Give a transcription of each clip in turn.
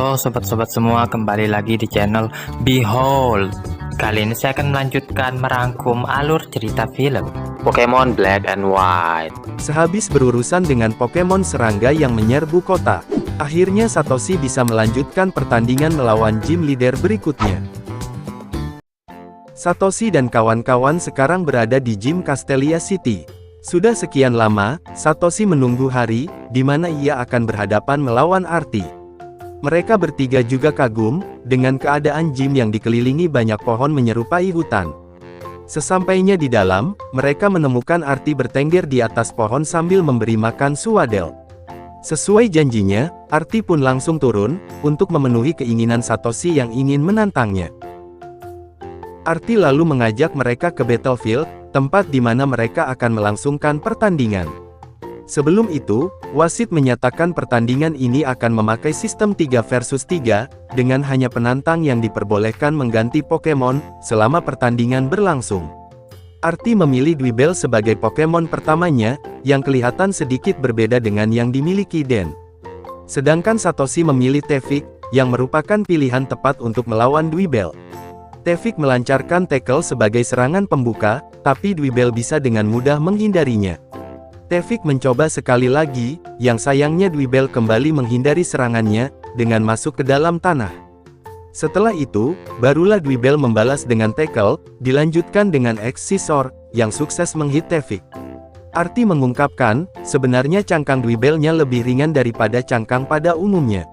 Halo sobat-sobat semua, kembali lagi di channel Behold. Kali ini saya akan melanjutkan merangkum alur cerita film Pokemon Black and White. Sehabis berurusan dengan Pokemon serangga yang menyerbu kota, akhirnya Satoshi bisa melanjutkan pertandingan melawan gym leader berikutnya. Satoshi dan kawan-kawan sekarang berada di gym Castelia City. Sudah sekian lama, Satoshi menunggu hari di mana ia akan berhadapan melawan Artie. Mereka bertiga juga kagum dengan keadaan gym yang dikelilingi banyak pohon menyerupai hutan. Sesampainya di dalam, mereka menemukan Artie bertengger di atas pohon sambil memberi makan Suwadel. Sesuai janjinya, Artie pun langsung turun untuk memenuhi keinginan Satoshi yang ingin menantangnya. Artie lalu mengajak mereka ke battlefield, tempat di mana mereka akan melangsungkan pertandingan. Sebelum itu, wasit menyatakan pertandingan ini akan memakai sistem 3 versus 3, dengan hanya penantang yang diperbolehkan mengganti Pokemon selama pertandingan berlangsung. Artie memilih Dwebel sebagai Pokemon pertamanya, yang kelihatan sedikit berbeda dengan yang dimiliki Den. Sedangkan Satoshi memilih Tevik, yang merupakan pilihan tepat untuk melawan Dwebel. Tevik melancarkan tackle sebagai serangan pembuka, tapi Dwebel bisa dengan mudah menghindarinya. Tevik mencoba sekali lagi, yang sayangnya Dwebel kembali menghindari serangannya, dengan masuk ke dalam tanah. Setelah itu, barulah Dwebel membalas dengan tackle, dilanjutkan dengan X-Scissor, yang sukses menghit Tevik. Artie mengungkapkan, sebenarnya cangkang Dwebelnya lebih ringan daripada cangkang pada umumnya.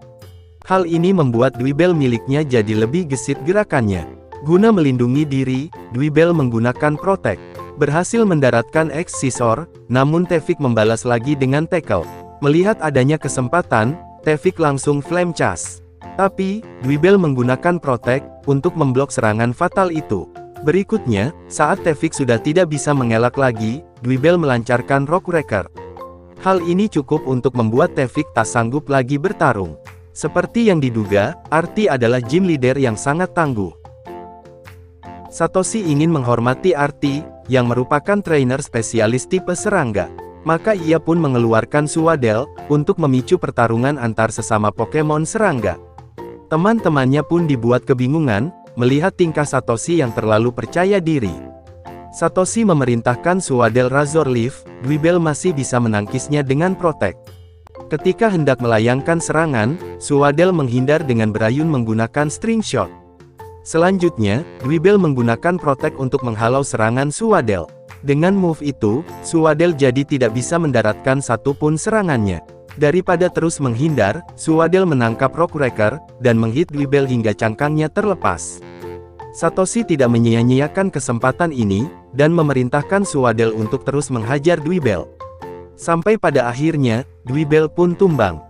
Hal ini membuat Dwebel miliknya jadi lebih gesit gerakannya. Guna melindungi diri, Dwebel menggunakan Protect. Berhasil mendaratkan X-Scissor, namun Tevik membalas lagi dengan tackle. Melihat adanya kesempatan, Tevik langsung Flame Charge. Tapi, Dwebel menggunakan Protect untuk memblok serangan fatal itu. Berikutnya, saat Tevik sudah tidak bisa mengelak lagi, Dwebel melancarkan Rock Breaker. Hal ini cukup untuk membuat Tevik tak sanggup lagi bertarung. Seperti yang diduga, Artie adalah gym leader yang sangat tangguh. Satoshi ingin menghormati Artie, yang merupakan trainer spesialis tipe serangga. Maka ia pun mengeluarkan Suwadel, untuk memicu pertarungan antar sesama Pokemon serangga. Teman-temannya pun dibuat kebingungan, melihat tingkah Satoshi yang terlalu percaya diri. Satoshi memerintahkan Suwadel Razor Leaf, Dwebel masih bisa menangkisnya dengan Protect. Ketika hendak melayangkan serangan, Suwadel menghindar dengan berayun menggunakan String Shot. Selanjutnya, Dwebel menggunakan Protect untuk menghalau serangan Suwadel. Dengan move itu, Suwadel jadi tidak bisa mendaratkan satupun serangannya. Daripada terus menghindar, Suwadel menangkap Rock Breaker, dan menghit Dwebel hingga cangkangnya terlepas. Satoshi tidak menyia-nyiakan kesempatan ini, dan memerintahkan Suwadel untuk terus menghajar Dwebel. Sampai pada akhirnya, Dwebel pun tumbang.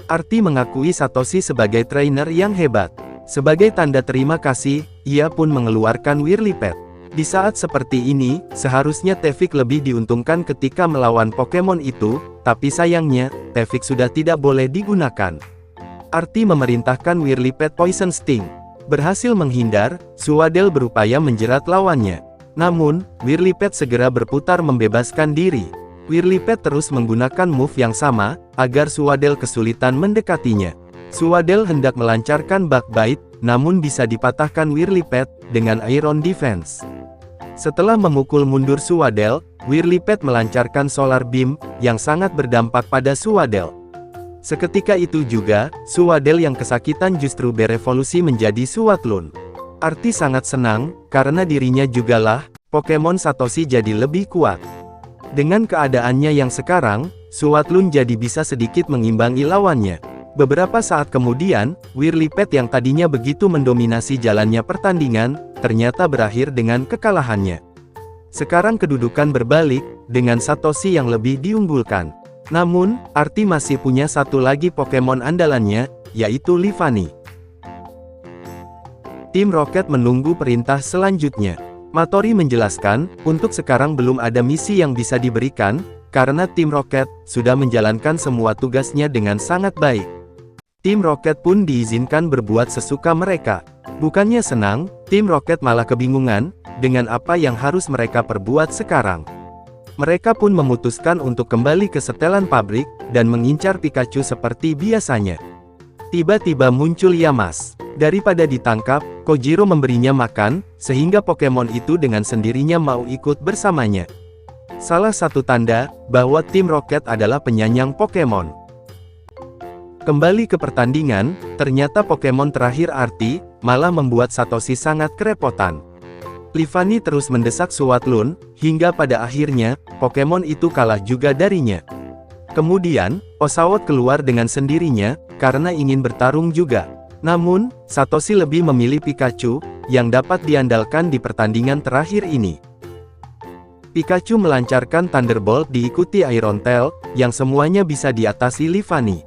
Artie mengakui Satoshi sebagai trainer yang hebat. Sebagai tanda terima kasih, ia pun mengeluarkan Whirlipede. Di saat seperti ini, seharusnya Tevik lebih diuntungkan ketika melawan Pokemon itu, tapi sayangnya, Tevik sudah tidak boleh digunakan. Artie memerintahkan Whirlipede Poison Sting. Berhasil menghindar, Suwadel berupaya menjerat lawannya. Namun, Whirlipede segera berputar membebaskan diri. Whirlipede terus menggunakan move yang sama, agar Suwadel kesulitan mendekatinya. Suwadel hendak melancarkan Bug Bite, namun bisa dipatahkan Whirlipede, dengan Iron Defense. Setelah memukul mundur Suwadel, Whirlipede melancarkan Solar Beam, yang sangat berdampak pada Suwadel. Seketika itu juga, Suwadel yang kesakitan justru berevolusi menjadi Suwatlun. Artie sangat senang, karena dirinya jugalah, Pokemon Satoshi jadi lebih kuat. Dengan keadaannya yang sekarang, Suwatlun jadi bisa sedikit mengimbangi lawannya. Beberapa saat kemudian, Whirlipede yang tadinya begitu mendominasi jalannya pertandingan, ternyata berakhir dengan kekalahannya. Sekarang kedudukan berbalik, dengan Satoshi yang lebih diunggulkan. Namun, Artie masih punya satu lagi Pokemon andalannya, yaitu Leavanny. Tim Rocket menunggu perintah selanjutnya. Matori menjelaskan, untuk sekarang belum ada misi yang bisa diberikan, karena Tim Rocket sudah menjalankan semua tugasnya dengan sangat baik. Tim Rocket pun diizinkan berbuat sesuka mereka. Bukannya senang, Tim Rocket malah kebingungan, dengan apa yang harus mereka perbuat sekarang. Mereka pun memutuskan untuk kembali ke setelan pabrik, dan mengincar Pikachu seperti biasanya. Tiba-tiba muncul Yamas. Daripada ditangkap, Kojiro memberinya makan, sehingga Pokemon itu dengan sendirinya mau ikut bersamanya. Salah satu tanda, bahwa tim Rocket adalah penyayang Pokemon. Kembali ke pertandingan, ternyata Pokemon terakhir Arti, malah membuat Satoshi sangat kerepotan. Livani terus mendesak Suatlun, hingga pada akhirnya, Pokemon itu kalah juga darinya. Kemudian, Oshawott keluar dengan sendirinya, karena ingin bertarung juga. Namun, Satoshi lebih memilih Pikachu, yang dapat diandalkan di pertandingan terakhir ini. Pikachu melancarkan Thunderbolt diikuti Iron Tail, yang semuanya bisa diatasi Livani.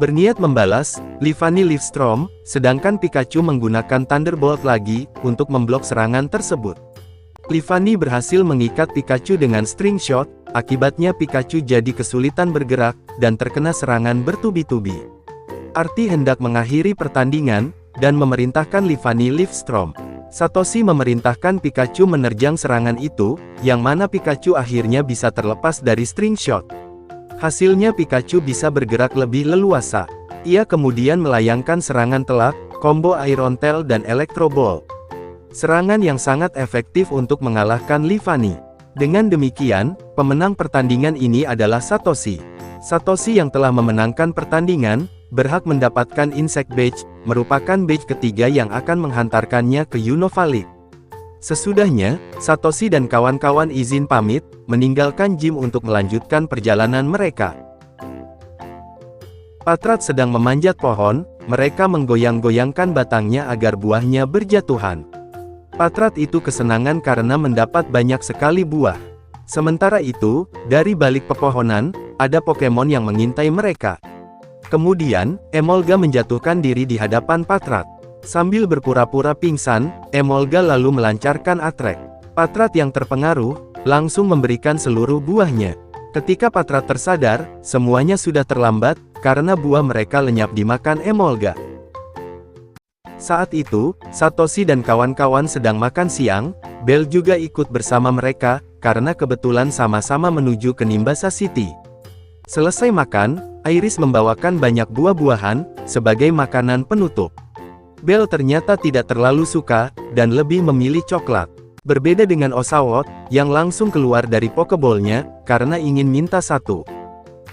Berniat membalas, Livani Leaf Storm, sedangkan Pikachu menggunakan Thunderbolt lagi, untuk memblok serangan tersebut. Livani berhasil mengikat Pikachu dengan String Shot, akibatnya Pikachu jadi kesulitan bergerak, dan terkena serangan bertubi-tubi. Arti hendak mengakhiri pertandingan, dan memerintahkan Livani Leaf Storm. Satoshi memerintahkan Pikachu menerjang serangan itu, yang mana Pikachu akhirnya bisa terlepas dari String Shot. Hasilnya Pikachu bisa bergerak lebih leluasa. Ia kemudian melayangkan serangan telak, combo Iron Tail dan Electro Ball. Serangan yang sangat efektif untuk mengalahkan Livani. Dengan demikian, pemenang pertandingan ini adalah Satoshi. Satoshi yang telah memenangkan pertandingan, berhak mendapatkan Insect Badge, merupakan badge ketiga yang akan menghantarkannya ke Unova League. Sesudahnya, Satoshi dan kawan-kawan izin pamit, meninggalkan gym untuk melanjutkan perjalanan mereka. Patrat sedang memanjat pohon, mereka menggoyang-goyangkan batangnya agar buahnya berjatuhan. Patrat itu kesenangan karena mendapat banyak sekali buah. Sementara itu, dari balik pepohonan, ada Pokemon yang mengintai mereka. Kemudian, Emolga menjatuhkan diri di hadapan Patrat. Sambil berpura-pura pingsan, Emolga lalu melancarkan Attack. Patrat yang terpengaruh, langsung memberikan seluruh buahnya. Ketika Patrat tersadar, semuanya sudah terlambat, karena buah mereka lenyap dimakan Emolga. Saat itu, Satoshi dan kawan-kawan sedang makan siang, Bell juga ikut bersama mereka, karena kebetulan sama-sama menuju ke Nimbasa City. Selesai makan, Iris membawakan banyak buah-buahan, sebagai makanan penutup. Bell ternyata tidak terlalu suka, dan lebih memilih coklat. Berbeda dengan Oshawott, yang langsung keluar dari Pokeball-nya, karena ingin minta satu.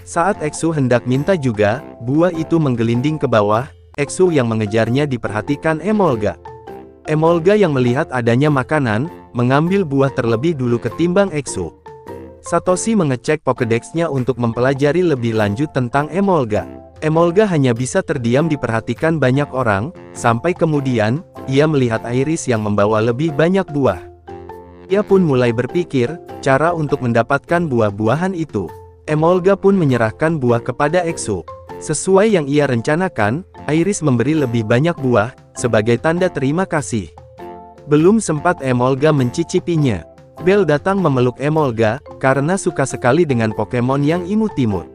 Saat Exu hendak minta juga, buah itu menggelinding ke bawah, Exu yang mengejarnya diperhatikan Emolga. Emolga yang melihat adanya makanan, mengambil buah terlebih dulu ketimbang Exu. Satoshi mengecek Pokédex-nya untuk mempelajari lebih lanjut tentang Emolga. Emolga hanya bisa terdiam diperhatikan banyak orang, sampai kemudian, ia melihat Iris yang membawa lebih banyak buah. Ia pun mulai berpikir, cara untuk mendapatkan buah-buahan itu. Emolga pun menyerahkan buah kepada Exu. Sesuai yang ia rencanakan, Iris memberi lebih banyak buah, sebagai tanda terima kasih. Belum sempat Emolga mencicipinya, Bell datang memeluk Emolga, karena suka sekali dengan Pokemon yang imut-imut.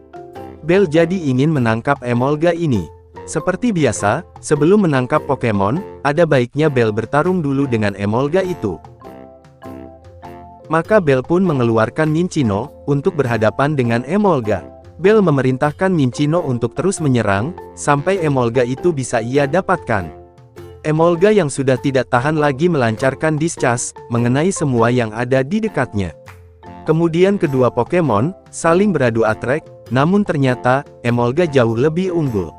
Bell jadi ingin menangkap Emolga ini. Seperti biasa, sebelum menangkap Pokemon, ada baiknya Bell bertarung dulu dengan Emolga itu. Maka Bell pun mengeluarkan Minccino, untuk berhadapan dengan Emolga. Bell memerintahkan Minccino untuk terus menyerang, sampai Emolga itu bisa ia dapatkan. Emolga yang sudah tidak tahan lagi melancarkan Discharge, mengenai semua yang ada di dekatnya. Kemudian kedua Pokemon, saling beradu Attack, namun ternyata, Emolga jauh lebih unggul.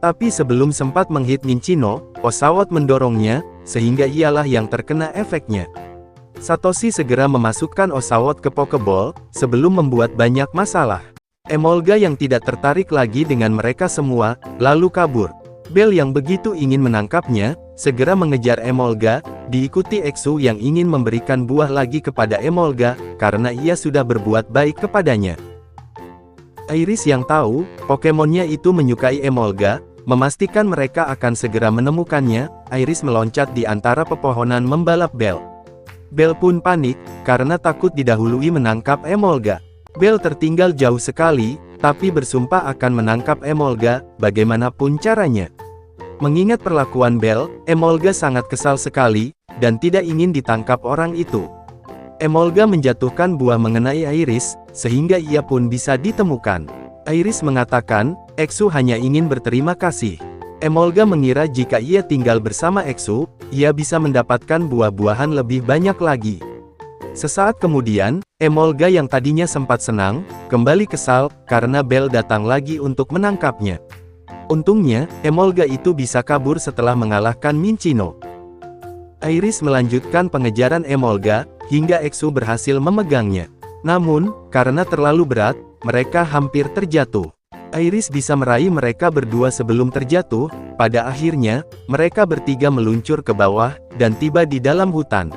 Tapi sebelum sempat menghit Minccino, Oshawott mendorongnya, sehingga ialah yang terkena efeknya. Satoshi segera memasukkan Oshawott ke Pokeball, sebelum membuat banyak masalah. Emolga yang tidak tertarik lagi dengan mereka semua, lalu kabur. Bell yang begitu ingin menangkapnya, segera mengejar Emolga, diikuti Exu yang ingin memberikan buah lagi kepada Emolga, karena ia sudah berbuat baik kepadanya. Iris yang tahu, Pokemonnya itu menyukai Emolga, memastikan mereka akan segera menemukannya, Iris meloncat di antara pepohonan membalap Bell. Bell pun panik, karena takut didahului menangkap Emolga. Bell tertinggal jauh sekali, tapi bersumpah akan menangkap Emolga, bagaimanapun caranya. Mengingat perlakuan Bell, Emolga sangat kesal sekali, dan tidak ingin ditangkap orang itu. Emolga menjatuhkan buah mengenai Iris, sehingga ia pun bisa ditemukan. Iris mengatakan, Exu hanya ingin berterima kasih. Emolga mengira jika ia tinggal bersama Exu, ia bisa mendapatkan buah-buahan lebih banyak lagi. Sesaat kemudian, Emolga yang tadinya sempat senang, kembali kesal, karena Belle datang lagi untuk menangkapnya. Untungnya, Emolga itu bisa kabur setelah mengalahkan Minccino. Iris melanjutkan pengejaran Emolga, hingga Exu berhasil memegangnya. Namun, karena terlalu berat, mereka hampir terjatuh. Iris bisa meraih mereka berdua sebelum terjatuh. Pada akhirnya, mereka bertiga meluncur ke bawah, dan tiba di dalam hutan.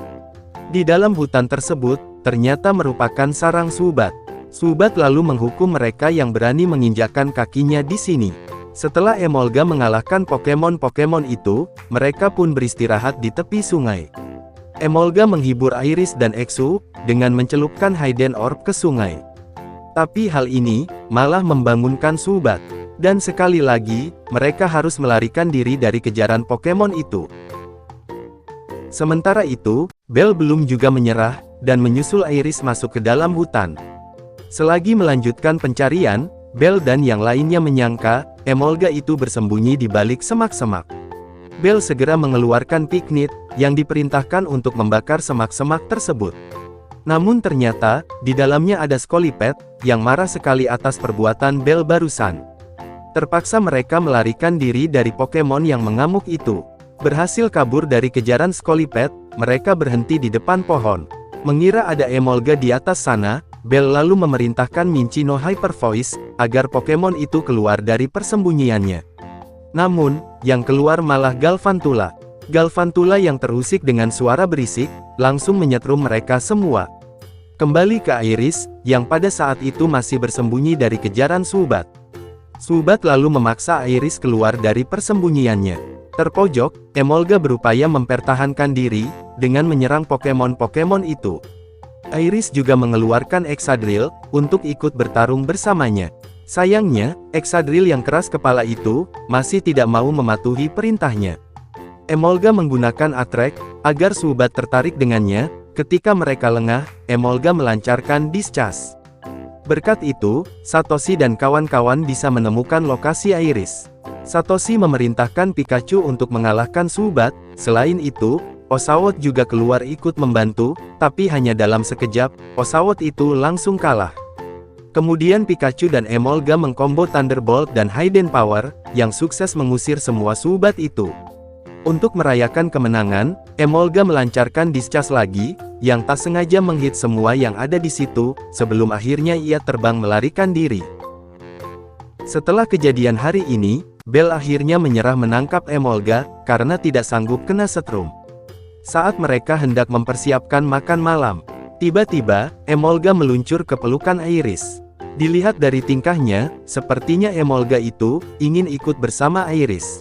Di dalam hutan tersebut, ternyata merupakan sarang Subat. Subat lalu menghukum mereka yang berani menginjakkan kakinya di sini. Setelah Emolga mengalahkan Pokemon-Pokemon itu, mereka pun beristirahat di tepi sungai. Emolga menghibur Iris dan Exu, dengan mencelupkan Hidden Orb ke sungai. Tapi hal ini, malah membangunkan Subat. Dan sekali lagi, mereka harus melarikan diri dari kejaran Pokemon itu. Sementara itu, Belle belum juga menyerah, dan menyusul Iris masuk ke dalam hutan. Selagi melanjutkan pencarian, Belle dan yang lainnya menyangka, Emolga itu bersembunyi di balik semak-semak. Belle segera mengeluarkan piknik, yang diperintahkan untuk membakar semak-semak tersebut. Namun ternyata, di dalamnya ada Scolipede, yang marah sekali atas perbuatan Belle barusan. Terpaksa mereka melarikan diri dari Pokemon yang mengamuk itu. Berhasil kabur dari kejaran Scolipede, mereka berhenti di depan pohon. Mengira ada Emolga di atas sana, Belle lalu memerintahkan Minccino Hyper Voice, agar Pokemon itu keluar dari persembunyiannya. Namun, yang keluar malah Galvantula. Galvantula yang terusik dengan suara berisik, langsung menyetrum mereka semua. Kembali ke Iris, yang pada saat itu masih bersembunyi dari kejaran Subat. Subat lalu memaksa Iris keluar dari persembunyiannya. Terpojok, Emolga berupaya mempertahankan diri, dengan menyerang Pokemon-Pokemon itu. Iris juga mengeluarkan Excadrill, untuk ikut bertarung bersamanya. Sayangnya, Excadrill yang keras kepala itu, masih tidak mau mematuhi perintahnya. Emolga menggunakan Attract, agar Subat tertarik dengannya. Ketika mereka lengah, Emolga melancarkan Discharge. Berkat itu, Satoshi dan kawan-kawan bisa menemukan lokasi Iris. Satoshi memerintahkan Pikachu untuk mengalahkan Subat. Selain itu, Oshawott juga keluar ikut membantu, tapi hanya dalam sekejap, Oshawott itu langsung kalah. Kemudian Pikachu dan Emolga mengkombo Thunderbolt dan Hidden Power, yang sukses mengusir semua Subat itu. Untuk merayakan kemenangan, Emolga melancarkan Discharge lagi, yang tak sengaja menghit semua yang ada di situ, sebelum akhirnya ia terbang melarikan diri. Setelah kejadian hari ini, Belle akhirnya menyerah menangkap Emolga, karena tidak sanggup kena setrum. Saat mereka hendak mempersiapkan makan malam, tiba-tiba, Emolga meluncur ke pelukan Iris. Dilihat dari tingkahnya, sepertinya Emolga itu, ingin ikut bersama Iris.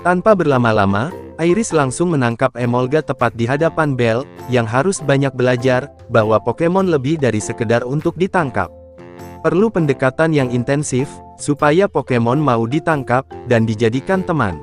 Tanpa berlama-lama, Iris langsung menangkap Emolga tepat di hadapan Belle, yang harus banyak belajar, bahwa Pokemon lebih dari sekedar untuk ditangkap. Perlu pendekatan yang intensif, supaya Pokemon mau ditangkap, dan dijadikan teman.